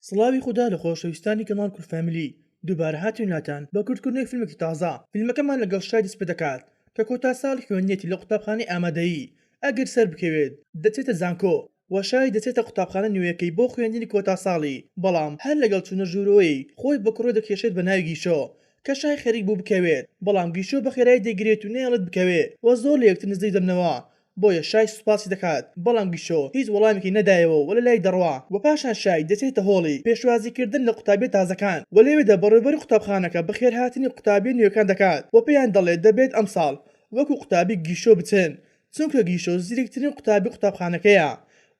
سڵاوی خوددا لە خۆشەویستانی کەناڵ کورفەمیلی دووبارە هاتووناتان بە کورتکردنەوەی فیلمێکی تازە. فیلمەکەمان لەگەڵ شای دەست پێ دەکات کە کۆتا ساڵی خوێندنێتی لە قوتابخانەی ئامادەیی ئەگەر سەر بکەوێت دەچێتە زانکۆ و شای دەچێتە قوتابخانە نوێیەکەی بۆ خوێندنی کۆتا ساڵی، بەڵام هەر لەگەڵ چوونە ژوورەوەی خۆی بە کڕۆ دەکێشێت بە ناوی گیشۆ کە شای خەریک بوو بکەوێت، بەڵام گیشۆ بە خێرایی دەگرێت و نێڵت بکەوێت و زۆر لە یەکتر نزدەی دەبنەوە. بۆیە شای سوپاسی دەکات، بەڵام گیشۆ هیچ وەڵامێکی نەدایەوە و لە لای دەڕوا و پاشان شای دەچێتە هۆڵی پێشوازیکردن لە قوتابیە تازەکان و لەوێدا بەڕێوەبەری قوتابخانەکە بەخێرهاتنی قوتابیە نوێیەکان دەکات و پێیان دەڵێت دەبێت ئەمساڵ وەکو قوتابی گیشۆ بچن، چونکە گیشۆ زیرەکترین قوتابی قوتابخانەکەیە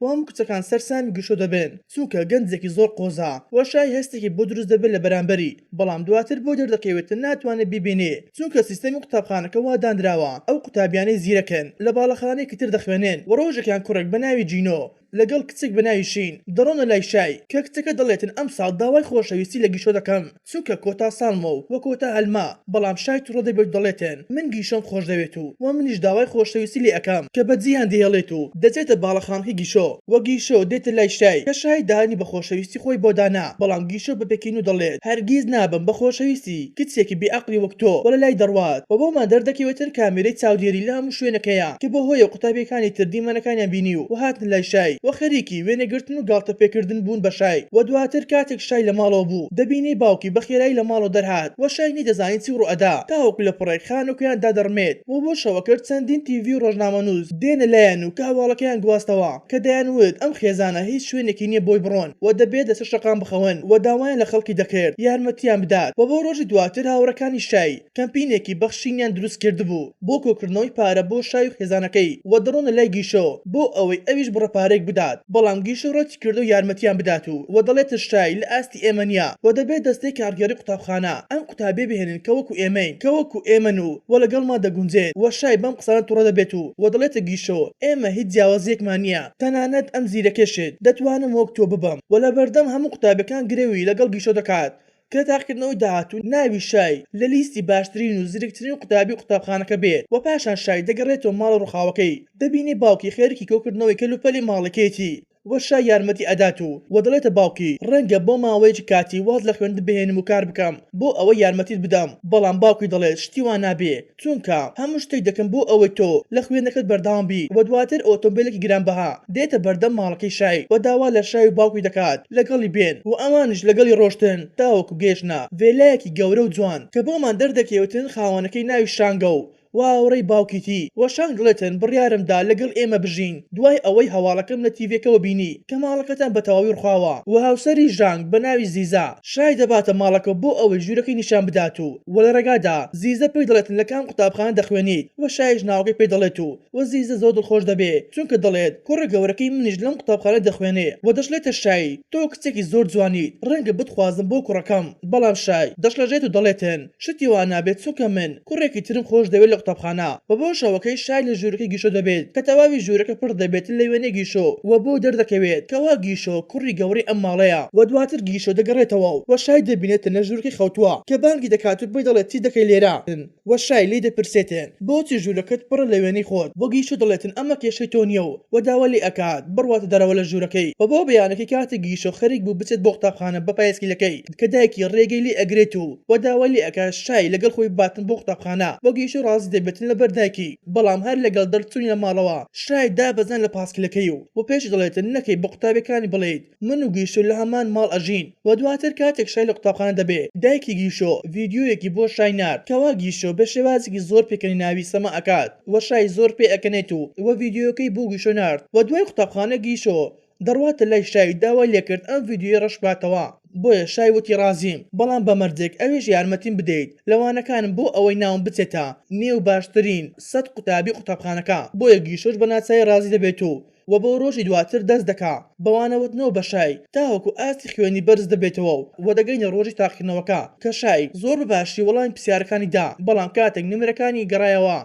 و هەموو کچەکان سەرسامی گیشۆ دەبن، چونکە گەنجێکی زۆر قۆزە و شای هەستێکی بۆ دروست دەبێت لە بەرامبەری، بەڵام دواتر بۆ دەردەکەوێتە ناتوانێت بیبینێ چونکە سیستەمی قوتابخانەکە وا دانراوە ئەو قوتابیانەی زیرەکەن لە باڵەخانەیەکی تر دەخوێنن و ڕۆژێکیان کوڕێک بە ناوی جینۆ لەگەڵ کچێک بە ناوی شین دەڕۆنە لای شای کە کچەکە دەڵێتن ئەمساڵ داوای خۆشەویستی لە گیشۆ دەکەم چونکە کۆتا ساڵمە و کۆتا هەلما، بەڵام شای تووڕە دەبێت دەڵێتن من گیشۆم خۆش دەوێت و منیش داوای خۆشەویستی لێ ئەەکەم کە بەجییان دەهێڵێت و دەچێتە باڵەخانەکەی گیشۆ و گیشۆ دێتە لای شای کە شای دانی بە خۆشەویستی خۆی بۆ دانا، بەڵام گیشۆ بە پێکین و دەڵێت هەرگیز نابم بە خۆشەویستی کچێکی بێعەقلی وەک تۆ و لە لای دەڕوات و بۆمان دەردەکەوێتن کامێرەی چاودێری لە هەموو شوێنەکەیە کە بۆ هۆیە قوتابیەکانی تر دیمەنەکانیان بینی و هاتن لای شای و خەریکی وێنەگرتن و گاڵتە پێکردن بوون بە شای و دواتر کاتێک شای لە ماڵەوە بوو دەبینی باوکی بە خێرایی لە ماڵەوە دەرهات و شای نەیدەزانی چی ڕوئەدا تاوەکو لە پڕێک خانووکەیان دادەڕمێت و بۆ شەوەکرد چەندین تیڤی و ڕۆژنامەنووس دێنە لایەن و کە هەواڵەکەیان گواستەوە کە دەیانوت ئەم خێزانە هیچ شوێنێکی نییە بۆی بڕۆن و دەبێت دەسەر شەقام بخەون و داوایان لە خەڵکی دەکرد یارمەتیان بدات و بۆ ڕۆژی دواتر هاوڕەکانی شای کەمپینێکی بەخشینیان دروست کردبوو بۆ کۆکردنەوەی پارە بۆ شای و خێزانەکەی و دەڕۆنە لای گیشۆ بۆ ئەوەی ئەویش بڕەپارێک بدات، بەڵام گیشۆ ڕەتی کرد و یارمەتیان بدات و دەڵێتە شای لە ئاستی ئێمە نییە و دەبێت دەستەی کارگەری قوتابخانە ئەم قوتابێ بهێنن کە وەکو ئێمەین کە وەکو ئێمەن و لەگەڵمان دەگونجێت و شای بەم قسانە تووڕە دەبێت و دەڵێتە گیشۆ ئێمە هیچ جیاوازیەکمان نییە، تەنانەت ئەم زیرەکەشت دەتوانم وەک تۆ ببەم و لە بەردەم هەموو قوتابەکان گرێوی لەگەڵ گیشۆ دەکات کە تاقیکردنەوەی داهاتوو ناوی شای لە لیستی باشترین و زیرەکترین قوتابی قوتابخانەکە بێت و پاشان شای دەگەڕێتەوە ماڵە ڕووخاوەکەی دەبینی باوکی خێرکی کۆکردنەوەی کەلوپەلی ماڵەکەیەتی و شای یارمەتی ئەدات و دەڵێتە باوکی ڕەنگە بۆ ماوەیەکی کاتی واز لە خوێندن بهێنم و کار بکەم بۆ ئەوە یارمەتیت بدەم، بەڵام باوکی دەڵێت شتی وان نابێ چونکە هەموو شتێک دەکەم بۆ ئەوەی تۆ لە خوێندنەکەت بەردەوام بی و دواتر ئۆتۆمبیلێکی گرانبەها دێتە بەردەم ماڵەکەی شای و داوا لە شای و باوکی دەکات لەگەڵی بێن و ئەمانش لەگەڵی ڕۆشتن تاوەکو گەیشتنە ڤێلایەکی گەورە و جوان کە بۆمان دەردەکەوێتن خاوەنەکەی ناوی شانگە و واوڕەی باوکیتی و شانگ دڵێتن بڕیارمدا لەگەڵ ئێمە بژین دوای ئەوەی هەواڵەکەم لە تیڤەکەوە بینی کە ماڵەکەتان بە تەواوی ڕخواوە و هاوسەری ژانگ بە ناوی زیزا شای دەباتە ماڵەکە بۆ ئەوەی ژوورەکەی نیشان بدات و لە ڕێگادا زیزە پێی دەڵێتن لە کام قوتابخانە دەخوێنیت و شایش ناوەکەی پێی دەڵێت و زیزە زۆر دڵخۆش دەبێت چونکە دەڵێت کوڕە گەورەکەی منیش لەم قوتابخانە دەخوێنێ و دەشڵێتە شای تۆ کچێکی زۆر جوانیت ڕەنگە بتخوازم بۆ کوڕەکەم، بەڵام شای دەشڵەژێت و دەڵێتن شتی وان نابێت چونکە من کوڕێکی ترم خۆش دەوێت لە قوتابخانە بۆ شەوەکەی شای لە ژوورەکەی گیشۆ دەبێت کە تەواوی ژوورەکە پڕ دەبێت لە وێنەی گیشۆ و بۆ دەردەکەوێت کەوا گیشۆ کوڕی گەورەی ئەم ماڵەیە و دواتر گیشۆ دەگەڕێتەوە و شای دەبینێتە نە ژوورەکەی خەوتووە کە بانگی دەکات و بۆی دەڵێت چی دەکەی لێرە و شای لێی دەپرسێتن بۆچی ژوورەکەت پڕە لە وێنەی خۆت بۆ گیشۆ دەڵێتن ئەمە کێشەی تۆ نییە و داوا لێ ئەکات بڕواتە دەرەوە لە ژوورەکەی و بۆ بەیانەکەی کاتێک گیشۆ خەریک بوو بچێت بۆ قوتابخانە بە پایسکلەکەی کە دایکی ڕێگەی لێ ئەگرێت و داوا لێ ئەکات شای لەگەڵ خۆی باتن بۆ قوتابخانە بۆ گیشۆ ڕازی دەبێتن لەبەر دایکی، بەڵام هەر لەگەڵ دەرچوونی لە ماڵەوە شای دابەزان لە پاسکلەکەی و پێش دەڵێتن نەکەی بە قوتابەکانی بڵێیت من و گیشۆ لە هەمان ماڵ ئەژین و دواتر کاتێک شای لە قوتابخانە دەبێ دایکی گیشۆ ڤیدیۆیەکی بۆ شای نارد کەوا گیشۆ بە شێوازێکی زۆر پێکەنی ناوی سەما ئەکات و شای زۆر پێ ئەکەنێت و ڤیدیۆکەی بۆ گیشۆ نارد و دوای قوتابخانە گیشۆ دەڕواتە لای شای داوای لێکرد ئەم ڤیدیۆی ڕەش باتەوە بۆیە شای وتی ڕازیم، بەڵام بە مەرجێک ئەوێش یارمەتیم بدەیت لەوانەکانم بۆ ئەوەی ناوم بچێتە نێو باشترین 100 قوتابی قوتابخانەکە بۆیە گیشۆش بە ناچاری ڕازی دەبێت و بۆ ڕۆژی دواتر دەست دەکا بەوانەوەتنەوە بە شای تاوەکو ئاستی خوێنی بەرز دەبێتەوە و دەگەینە ڕۆژی تاقیکردنەوەکە کە شای زۆر بەباشی وەڵامی پرسیارەکانی دا، بەڵام کاتێک نمرەکانی گەڕایەوە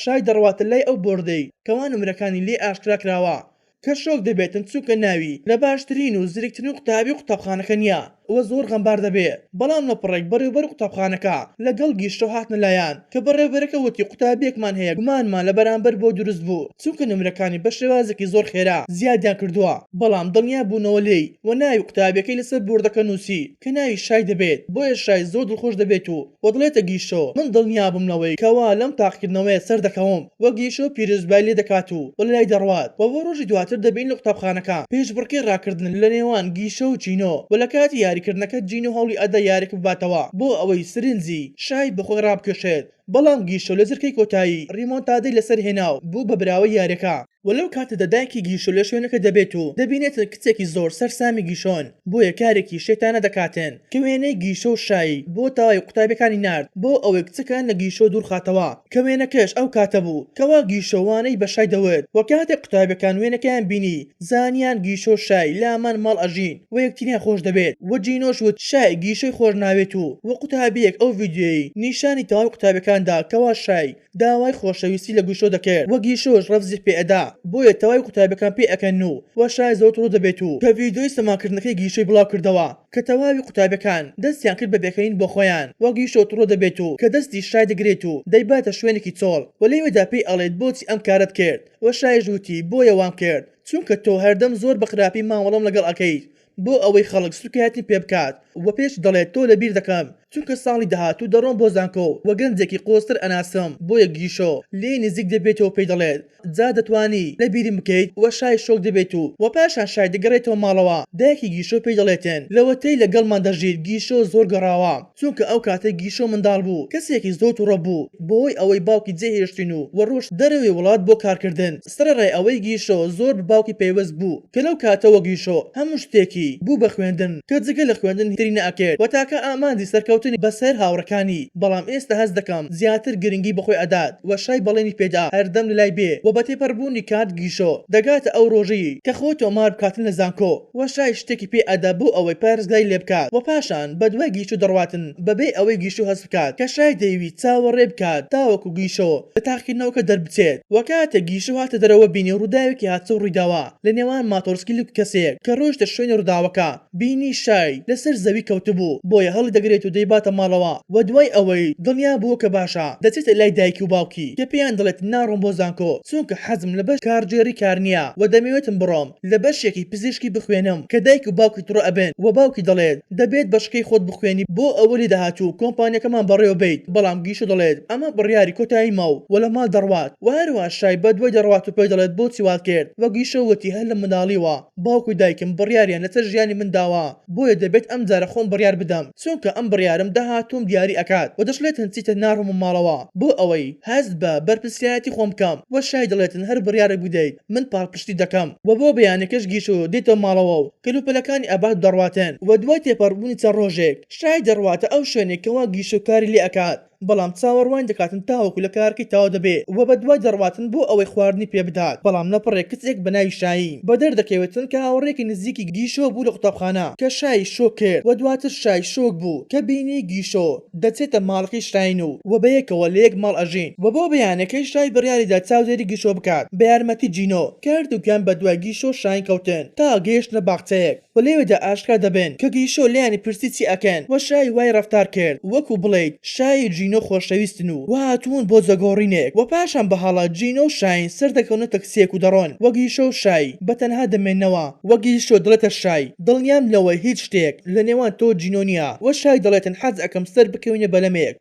شای دەڕواتە لای ئەو بۆردەی کەوا نمرەکانی لێ ئاشکرا کراوە کە شۆک دەبێتن چونکە ناوی لە باشترین و زیرەکترین قوتابی قوتابخانەکە نییە وە زۆر غەمبار دەبێت بەڵام لە پڕێک بەڕێوەبەر قوتابخانەکە لەگەڵ گیشتە هاتنە لایەن کە بەڕێوەبەرەکە وتی قوتابیەکمان هەیە گومانمان لە بەرامبەر بۆ دروست بوو چونکە نمرەکانی بە شێوازێکی زۆر خێرا زیادیان کردووە بەڵام دڵنیا بوونەوە لێی و ناوی قوتابیەکەی لەسەر بۆردەکە نووسی کە ناوی شای دەبێت بۆیە شای زۆر دڵخۆش دەبێت و دڵێتە گیشۆ من دڵنیا بووم لەوەی کەوا لەم تاقیکردنەوەیە سەر دەکەوم وە گیشۆ پیرۆزبای لێ دەکات و لای دەڕوات و بۆ ڕۆژی دواتر دەبین لە قوتابخانەکە پێش بڕکەی ڕاکردن لە نێوان گیشە و جینۆ و لە کاتی یاریکردنەکە جینۆ هەوڵی ئەدا یاریک بباتەوە بۆ ئەوەی سرنجی شای بەخۆی ڕابکێشێت بەڵام گیشۆ لە زرکەی کۆتایی ڕیمۆنتادەی لەسەر هێناو بوو بە براوەی یاریەکە وەلەو کاتەدا دایکی گیشۆ لە شوێنەکە دەبێت و دەبینێتە کچێکی زۆر سەرسامی گیشۆن بۆیە کارێکی شێتانە دەکاتن کە وێنەی گیشۆ و شایی بۆ تاوای قوتابیەکانی نارد بۆ ئەوەی کچەکان لە گیشۆ دوور خاتەوە کە وێنەکەش ئەو کاتە بوو کەوا گیشۆوانەی بە شای دەوێت وە کاتێک قوتابیەکان وێنەکەیان بینی زانیان گیشۆ شای لامان ماڵ ئەژین و یەکتریان خۆش دەبێت وە جینۆش وت شای گیشۆی خۆش ناوێت و وە قوتابیەک ئەو ڤیدیۆی نیشانی تاوای قوتابیەکاندا کەوا شای داوای خۆشەویستی لە گیشۆ دەکرد وە گیشۆش ڕەفزی پێئەدا بۆیە تاوای قوتابیەکان پێ ئەکەن و وە شای زۆر ڕوو دەبێت و کە ڤیدیۆی سەماکردنەکەی گیشۆی بڵاو کردەوە کە تەواوی قوتابیەکان دەستیان کرد بە بێکەین بۆ خۆیان وە گیشۆ ڕوو دەبێت و کە دەستی شای دەگرێت و دەیباتە شوێنێکی چۆڵ و لێوێدا پێی ئەڵێت بۆچی ئەم کارت کرد وە شایش وتی بۆیە وام کرد چونکە تۆ هەردەم زۆر بە خراپی مامەڵەم لەگەڵ ئەکەیت بۆ ئەوەی خەڵک سوکایەتی پێ بکات وە پێش دەڵێت تۆ لەبیر دەکەم چونکە ساڵی داهاتوو دەڕۆم بۆ زانکۆ وە گەنجێکی قۆستر ئەناسم بۆیە گیشۆ لێ نزیک دەبێتەوە پێی دەڵێت جا دەتوانی لە بیرم بکەیت وە شای شۆک دەبێت و وە پاشان شای دەگەڕێتەوە ماڵەوە دایکی گیشۆ پێی دەڵێتن لەوەتەی لەگەڵمان دەژیت گیشۆ زۆر گەڕاوە چونکە ئەو کاتەی گیشۆ منداڵ بوو کەسێکی زۆر تووڕە بوو بۆی ئەوەی باوکی جێهێشتین و وە ڕۆژ دەرەوەی وڵات بۆ کارکردن سرەڕێ ئەوەی گیشۆ زۆر باوکی پێوەست بوو کە لەو کاتەوە گیشۆ هەموو شتێکی بوو بە خوێندن کە جگە لە خوێندن هیتری نەئەکرد وە تاکە ئامادی سەرکەوتنی بەسەر هاوڕەکانی بەڵام ئێستا هەست دەکەم زیاتر گرنگی بەخۆی ئەدات وە شای بەڵێنی پێدا هەردەم لەلای بێ و بە تێپەڕبوونی کات گیشۆ دەگاتە ئەو ڕۆژەی کە خۆی تۆمار بکاتن لە زانکۆ وە شای شتێکی پێ ئەدا بوو ئەوەی پارێزگای لێ بکات وە پاشان بە دوای گیشۆ دەڕواتن بەبێ ئەوەی گیشۆ هەست بکات کە شای دەیوی چاوەڕێ بکات تاوەکو گیشۆ لە تاقیکردنەوەکە دەربچێت وە کاتە گیشۆ هاتە دەرەوە بینی ڕووداوێکی هاتچە و ڕوویداوە لە نێوان ماتۆرسکی لوک کەسێک کە ڕۆیشتە شوێنی ڕووداوەکە بینی شای لەسەر زەوی کەوتبوو بۆیە هەڵی دەگرێت و دەیباتە ماڵەوە وە دوای ئەوەی دڵنیا بووە کە باشە دەچێتە لای دایکی و باوکی کە پێیان دەڵێت ناڕۆم بۆ زانکۆ چونکە حەزم لە بەش کارجێری کار نییە و دەمەوێتم بڕۆم لە بەشێکی پزیشکی بخوێنم کە دایک و باوکی تووڕە ئەبن و باوکی دەڵێت دەبێت بەشکەی خۆت بخوێنی بۆ ئەوە لێ داهاتوو کۆمپانیەکەمان بەڕێوە بیت بەڵام گیشۆ دەڵێت ئەمە بڕیاری کۆتایی ماو و لە ماڵ دەڕوات و هەروە شای بە دوای دەڕوات و پێی دەڵێت بۆچی وات کرد وە گیشۆ وتی هەر لە منداڵیوە باوکی دایکم بڕیاریان لەسەر ژیانی من داوە بۆیە دەبێت ئەم جارە خۆم بڕیار بدەم چونکە ئەم بڕیارم داهاتووم دیاری ئەکات و دەشڵێت هەنچیتە ناڕۆم ماڵەوە بۆ ئەوەی هەست بە بەرپرسیایەتی خۆم بکەم وە شای دەڵێتن هەر بڕیارێک بدەیت من پاڵپشتی دەکەم و بۆ بەیانەکەش گیشۆ دێتەوە ماڵەوە و کەلوپەلەکانی ئەبات دەڕواتن و دوای تێپەڕبوونی چەند ڕۆژێک شای دەڕواتە ئەو شوێنێکەوە گیشۆ کاری لێ ئەکات بەڵام چاوەڕوان دەکاتن تاوەکو لە کارکی تاوا دەبێ و بە دوای دەڕواتن بۆ ئەوەی خواردنی پێ بدات بەڵام لەپڕێک کچێک بە ناوی شایی بە دەردەکەوێتن کە هاوڕێکی نزیکی گیشۆ بوو لە قوتابخانە کە شای شۆک کرد و دواتر شای شۆک بوو کە بینی گیشۆ دەچێتە ماڵەکەی شاین و بەیەکەوە لە یەک ماڵ ئەژین و بۆ بەیانەکەی شای بڕیاریدا چاودێری گیشۆ بکات بە یارمەتی جینۆ کردووکیان بە دوای گیشۆ شاین کەوتن تا گەیشتنە باخچەیەک و لێوێدا ئاشکرا دەبن کە گیشۆ لیانی پرسی چی ئەکەن وە شای وای ڕەفتار کرد وەکو بڵێیت شای جینۆ خۆشەویستن و هاتوون بۆ جەگۆڕینێک و پاشان بە هەڵا جینۆ و شاین سەر دەکەونەتە کسێک و دەڕۆن وە گیشۆ و شای بەتەنها دەمێنەوە وە گیشۆ دڵێتە شای دڵنیام لەوەی هیچ شتێک لە نێوان تۆ جینۆ نییە وە شای دەڵێتن حەز ئەەکەم سەر بکەوینە بەلەمێک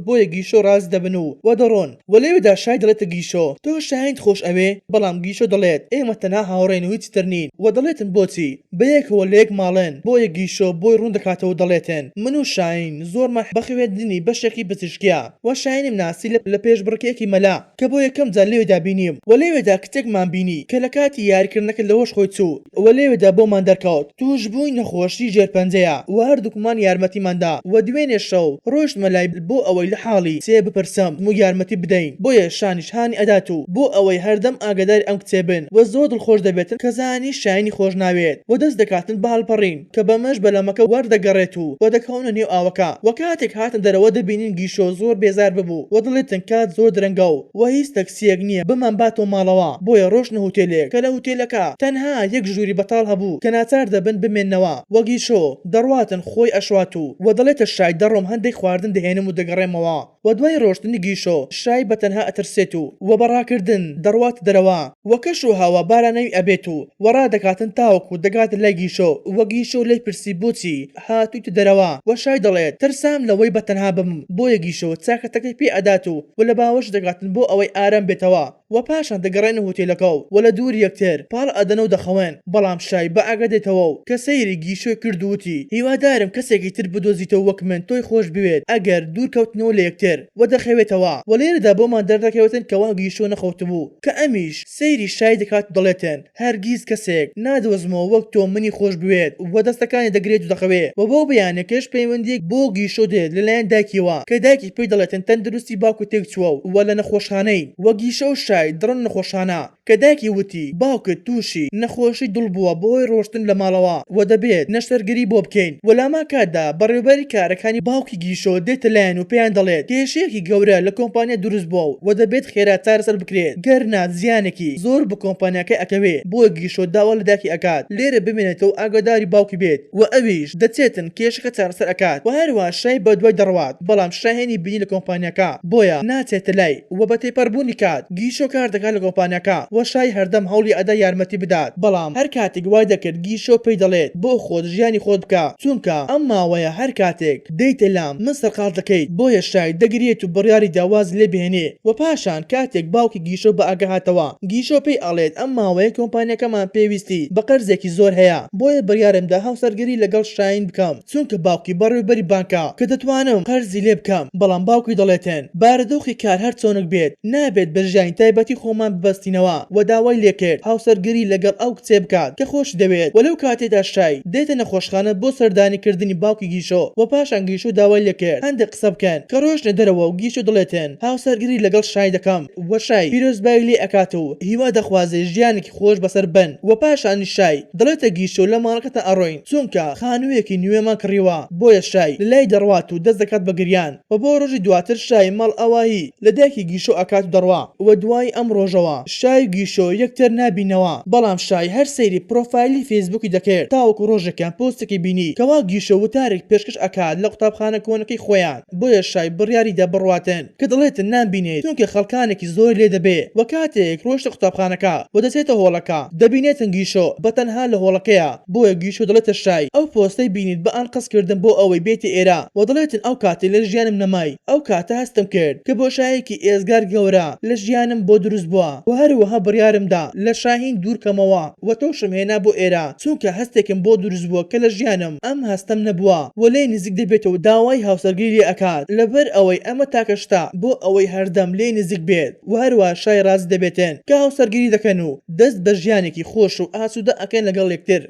بۆیە گیشۆ ڕاز دەبن و دەڕۆن و لێوێدا شای دەڵێتە گیشۆ تۆ شاین خۆش ئەوێ بەڵام گیشۆ دەڵێت ئێمە تەنها هاوڕێن و هیچ تر نین و دەڵێتن بۆچی بەیەکەوە لە یەک ماڵێن بۆیە گیشۆ بۆی ڕوون دەکاتەوە دەڵێتن من و شاین زۆرمان بەخوێندنی بەشێکی پزیشکیە وە شاینم ناسی لە پێش بڕکێکی مەلا کە بۆ یەکەم جار لێوێدا بینیم و لێوێدا کتێکمان بینی کە لە کاتی یاریکردنەکە لەوەش خۆی چوو و لێوێدا بۆمان دەرکەوت توش بووی نەخۆشی ژێرپەنجەیە و هەردووکمان یارمەتیماندا و دوێنێ شەو ڕۆیشتمە لای بۆ ئەوەی لە حاڵی چێ بپرسم و یارمەتی بدەین بۆیە شانیش هانی ئەدات و بۆ ئەوەی هەردەم ئاگاداری ئەم کچێ بن و زۆر دڵخۆش دەبێتن کە زانی شاینی خۆش ناوێت و دەست دەکاتن بەهەڵپەڕین کە بەمەش بەلەمەکە وەردەگەڕێت و دەکەونە نێو ئاوەکە و کاتێک هاتن دەرەوە دەبینین دەبینین گیشۆ زۆر بێزار ببوو و دڵێتن کات زۆر درەنگە و هیچ تەکسیەک نییە بمان باتەوە ماڵەوە بۆیە ڕۆژنە هوتێلێک کە لە هوتێلەکە تەنها یەک ژووری بەتاڵ هەبوو کە ناچار دەبن بمێننەوە وە گیشۆ دەڕواتن خۆی ئەشوات و دەڵێتە شای دەڕۆم هەندێک خواردن دەهێنم و دەگەڕێمەوە و دوای ڕۆشتنی گیشۆ شای بەتەنها ئەترسێت و بەڕاکردن دەڕوات دەرەوە وە کەش و هاوە بارانەوی ئەبێت و وەڕادەکاتن تاوەکو دەگاتە لای گیشۆ وە گیشۆ لێی پرسی بۆچی هاتوویتە دەرەوە وە شای دەڵێت ترسام لەوەی بەتەنها بم بۆیە گیشۆ چاکەتەکەی پێ ئەدات و لە باوەش دەگاتن بۆ ئەوەی ئارام بێتەوە و پاشان دەگەڕێنە هوتێلەکە و لە دوور یەکتر پاڵ ئەدەنە و دەخەوێن بەڵام شای بە ئاگا دێتەوە و کە سەیری گیشۆی کردووتی هیوادارم کەسێکی تر بدۆزیتەوە وەک من تۆی خۆش بوێت ئەگەر دوور کەوتنەوە لە یەکتر و دەخەوێتەوە و لێرەدا بۆمان دەردەکەوێتن کەوا گیشۆ نەخەوتبوو کە ئەمیش سەیری شای دەکات دەڵێتن هەرگیز کەسێک نادۆزمەوە وەک تۆ منی خۆش بوێت و دەستەکانی دەگرێت و دەخەوێت و بۆ بەیانەکەش پەیوەندیەک بۆ گیشۆ دێت لەلایەن دایکیەوە کە دایکی پێی دەڵێتن تەندروستی باوکو تێک چووە و لە نەخۆشخانەی وە گیشە و شای دڕن نەخۆشانە کە دایکی وتی باوکت تووشی نەخۆشی دڵ بووە بۆی ڕۆشتن لە ماڵەوە و دەبێت نەشتەرگەری بۆ بکەین وەلاما کاتدا بەڕێوەبەری کارەکانی باوکی گیشۆ دێتە لایەن و پێیان دەڵێت کێشەیەکی گەورە لە کۆمپانیا دروست بووە و دەبێت خێرات چارەسەر بکرێت گەرنا زیانێکی زۆر بە کۆمپانیاکەی ئەکەوێت بۆ گیشۆ داوا لە داکی ئەکات لێرە بمێنێتەوە ئاگاداری باوکی بێت و ئەویش دەچێتن کێشەکە چارەسەر ئەکات و هەروە شای بە دوای دەڕوات بەڵام شاهێنی بینی لە کۆمپانیاکە بۆیە ناچێتە لای و بە تێپەڕبوونی کات گیشۆ کار دەکات لە کۆمپانیاکە و شای هەردەم هەوڵی ئەدا یارمەتی بدات بەڵام هەر کاتێک وای دەکرد گیشۆ پێی دەڵێت بۆ خۆت ژیانی خۆت بکە چونکە ئەم ماوەیە هەر کاتێک دەیتە لام من سەرقاڵ دەکەیت بۆیە شای دەگرێت و بڕیاری داواز لێ بهێنێ و پاشان کاتێک باوکی گیشۆ بە ئاگاهاتەوە گیشۆ پێی ئەڵێت ئەم ماوەیە کۆمپانیەکەمان پێویستی بە قەرزێکی زۆر هەیە بۆیە بڕیارمدا هاوسەرگەری لەگەڵ شاین بکەم چونکە باوکی بەڕێوەبەری بانکە کە دەتوانم قەرزی لێ بکەم بەڵام باوکی دەڵێتن بارەدۆخی کار هەر چۆنک بێت نابێت بە ژیانی تایبەتی خۆمان ببەستینەوە و داوای لێکرد هاوسەرگەری لەگەڵ ئەو کچێ بکات کە خۆش دەوێت وەلەو کاتێدا شای دێتە نەخۆشخانە بۆ سەردانیکردنی باوکی گیشۆ و پاشان گیشۆ داوای لێکرد هەندێک قسە بکەن کە ڕۆژنە دەرەوە و گیشۆ دەڵێتن هاوسەرگەری لەگەڵ شای دەکەم و شای پیرۆزبایی لێ ئەکات و هیوا دەخوازێ ژیانێکی خۆش بەسەر بن و پاشانی شای دەڵێتە گیشۆ لە ماڵەکەتە ئەڕۆین چونکە خانوویەکی نوێمان کڕیوە بۆیە شای لەلای دەڕوات و دەست دەکات بە گریان و بۆ ڕۆژی دواتر شای ماڵ ئەواهی لە دایکی گیشۆ ئەکات و دەڕوا و دوای ئەم ڕۆژەوە شای گیشۆ یەکتر نابینەوە بەڵام شای هەر سەیری پرۆفایلی فێسبووکی دەکرد تاوەکو ڕۆژێکیان پۆستێکی بینی کەوا گیشۆ وتارێک پێشکەش ئەکات لە قوتابخانە کۆنەکەی خۆیان بۆیە شای بڕیاری دا بڕواتن کە دەڵێتن نامبینێت چونکە خەڵکانێکی زۆر لێ دەبێ و کاتێک ڕۆشتە قوتابخانەکە و دەچێتە هۆڵەکە دەبینێتن گیشۆ بەتەنها لە هۆڵەکەیە بۆیە گیشۆ دەڵێتە شای ئەو پۆستەی بینیت بە ئانقەسکردن بۆ ئەوەی بێتی ئێرە و دەڵێتن ئەو کاتێ لە ژیانم نەمای ئەو کاتە هەستم کرد کە بۆ شایەکی ئێزگار گەورە لە ژیانم بۆ دروست بووە و هەروەها بڕیارمدا لە شاهین دوورکەمەوە و تۆشم هێنا بۆ ئێرە چونکە هەستێکم بۆ دروست بووە کە لە ژیانم ئەم هەستم نەبووە و لێ نزیک دەبێتەوە داوای هاوسەرگیری لێ ئەکات لەبەر ئەوەی ئەمە تاکەشتا بۆ ئەوەی هەردەم لێ نزیک بێت و هەروە شای ڕاز دەبێتن کە هاوسەرگیری دەکەن و دەست بە ژیانێکی خۆش و ئاسوودە ئەکەن لەگەڵ یەکتر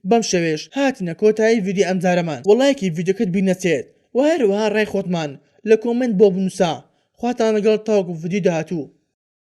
بەم شێوێش هاتنە کۆتایی ڤیدیۆ ئەمجارەمان وەڵایەکی ڤیدیۆکەت بینەچێت و هەروەها ڕای خۆتمان لە کۆمنت بۆ بنووسە خواتان لەگەڵ تاوەکو ڤیدیۆ داهاتوو.